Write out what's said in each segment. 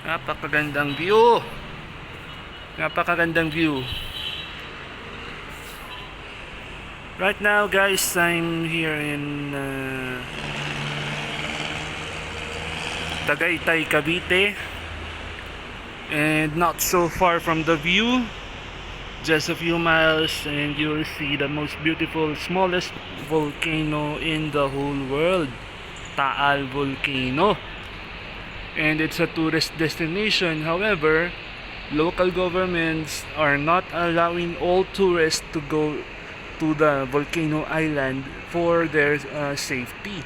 Napakagandang view. Napakagandang view. Right now, guys, I'm here in Tagaytay, Cavite, and not so far from the view. Just a few miles, and you'll see the most beautiful, smallest volcano in the whole world, Taal volcano. And it's a tourist destination. However, local governments are not allowing all tourists to go to the volcano island for their safety.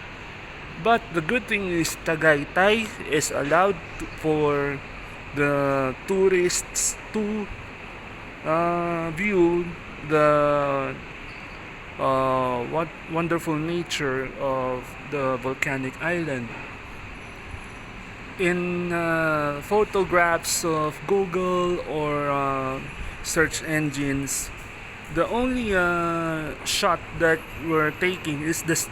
But the good thing is Tagaytay is allowed for the tourists to view the what wonderful nature of the volcanic island. In photographs of Google or search engines, the only shot that we're taking is this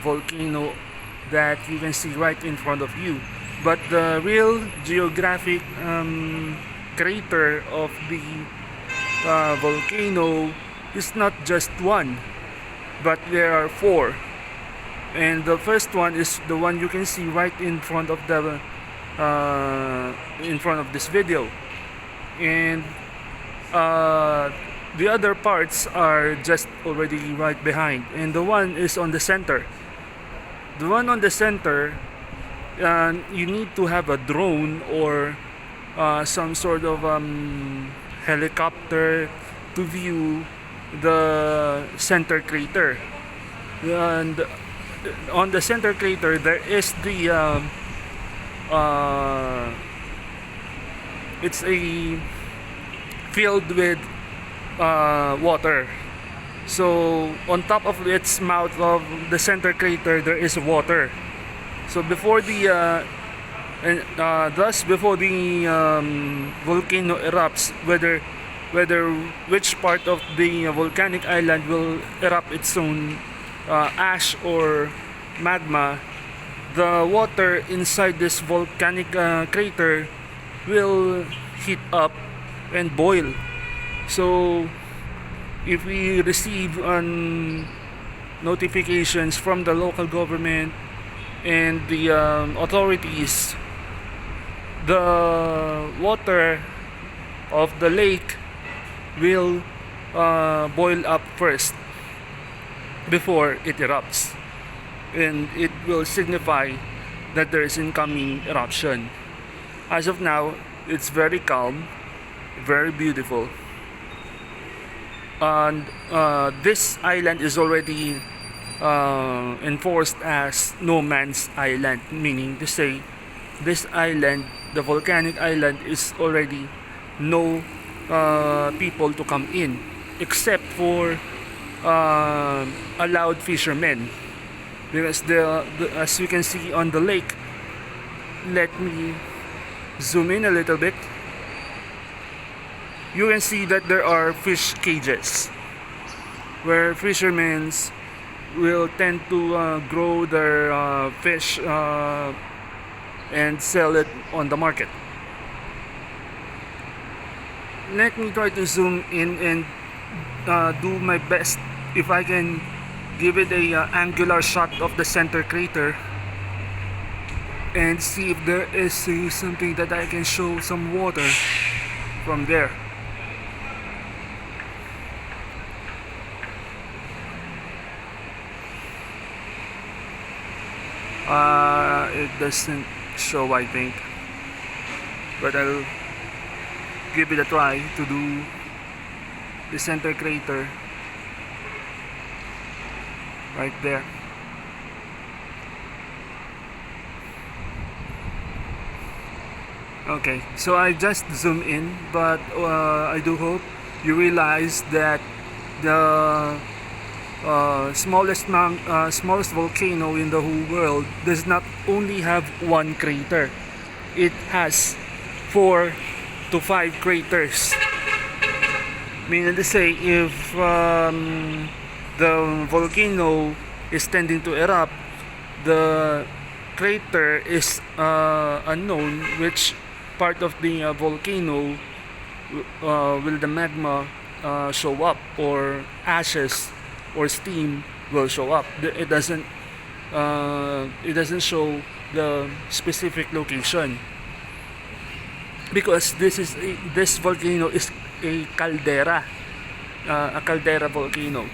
volcano that you can see right in front of you. But the real geographic crater of the volcano is not just one, but there are four. And the first one is the one you can see right in front of the in front of this video, and the other parts are just already right behind, and the one is on the center. The one on the center, you need to have a drone or some sort of helicopter to view the center crater. And on the center crater there is the it's a filled with water. So on top of its mouth of the center crater there is water. So before the thus before the volcano erupts, whether which part of the volcanic island will erupt its own ash or magma, the water inside this volcanic crater will heat up and boil. So if we receive notifications from the local government and the authorities, the water of the lake will boil up first before it erupts, and it will signify that there is incoming eruption. As of now, it's very calm, very beautiful, and this island is already enforced as no man's island, meaning to say this island, the volcanic island, is already no people to come in except for allowed fishermen, because as you can see on the lake, let me zoom in a little bit, you can see that there are fish cages where fishermen will tend to grow their fish and sell it on the market. Let me try to zoom in and do my best if I can give it a angular shot of the center crater and see if there is something that I can show some water from there. It doesn't show, I think, but I'll give it a try to do the center crater right there. Okay, so I just zoom in, but I do hope you realize that the smallest volcano in the whole world does not only have one crater, it has 4 to 5 craters. Meaning to say, if the volcano is tending to erupt, the crater is unknown, which part of the volcano will the magma show up, or ashes or steam will show up. It doesn't show the specific location, because this volcano is a caldera volcano.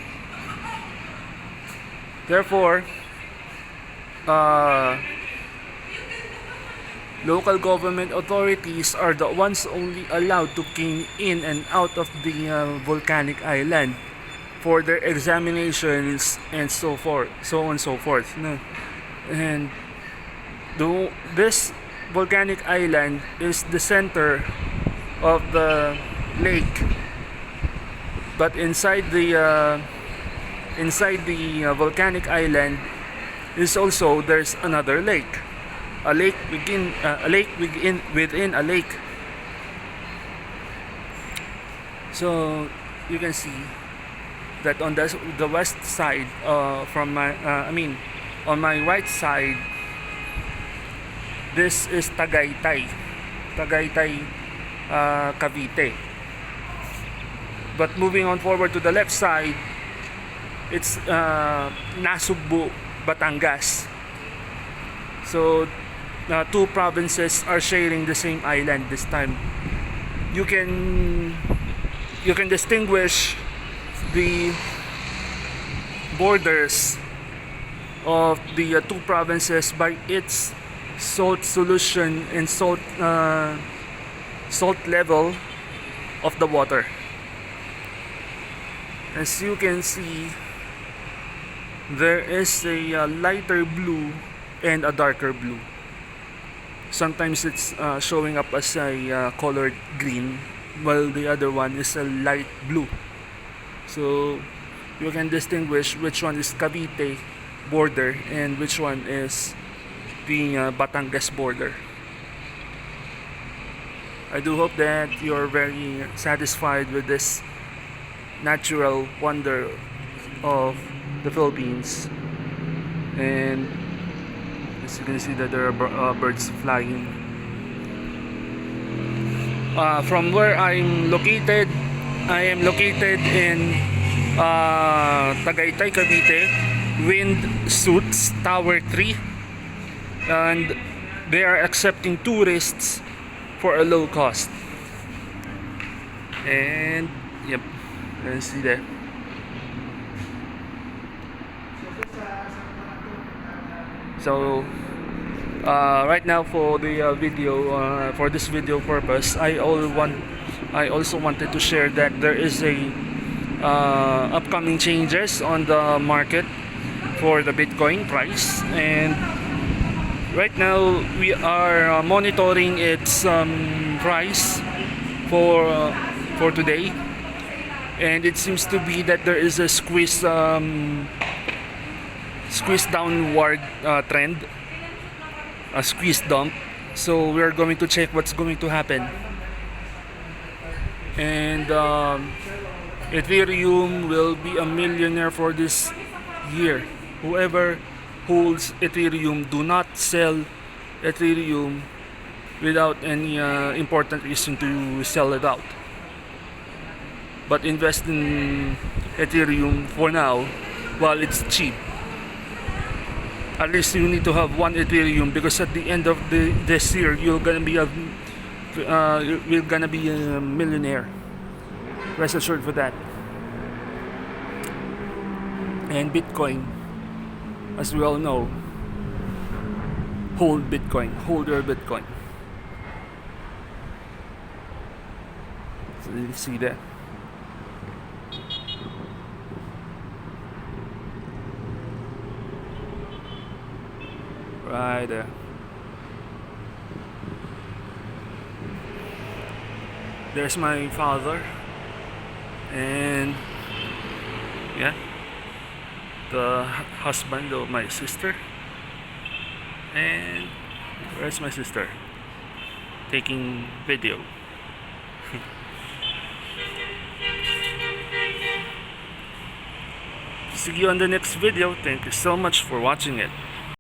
Therefore, local government authorities are the ones only allowed to come in and out of the volcanic island for their examinations and so forth, so on and so forth. No? And this volcanic island is the center of the lake, but inside the volcanic island is also there's another lake, a lake within a lake. So you can see that on the west side, from my on my right side, this is Tagaytay, Cavite. But moving on forward to the left side, it's Nasugbu, Batangas. So two provinces are sharing the same island this time. You can distinguish the borders of the two provinces by its salt solution and salt level of the water. As you can see, there is a lighter blue and a darker blue. Sometimes it's showing up as a colored green, while the other one is a light blue. So you can distinguish which one is Cavite border and which one is the Batangas border. I do hope that you're very satisfied with this natural wonder of the Philippines. And as you can see that there are birds flying. From where I am located in Tagaytay, Cavite, Wind Suits Tower 3, and they are accepting tourists for a low cost. And yep, you can see that. So right now for the video, for this video purpose, I also wanted to share that there is a upcoming changes on the market for the Bitcoin price, and right now we are monitoring its price for today, and it seems to be that there is a squeeze downward trend, a squeeze dump. So we are going to check what's going to happen. And Ethereum will be a millionaire for this year. Whoever holds Ethereum, do not sell Ethereum without any important reason to sell it out, but invest in Ethereum for now while it's cheap. At least you need to have one Ethereum, because at the end of this year you're gonna be a millionaire. Rest assured for that. And Bitcoin, as we all know, hold Bitcoin, hold your Bitcoin. So you see that. Right there. There's my father, and yeah, the husband of my sister. And where's my sister? Taking video. See you on the next video. Thank you so much for watching it.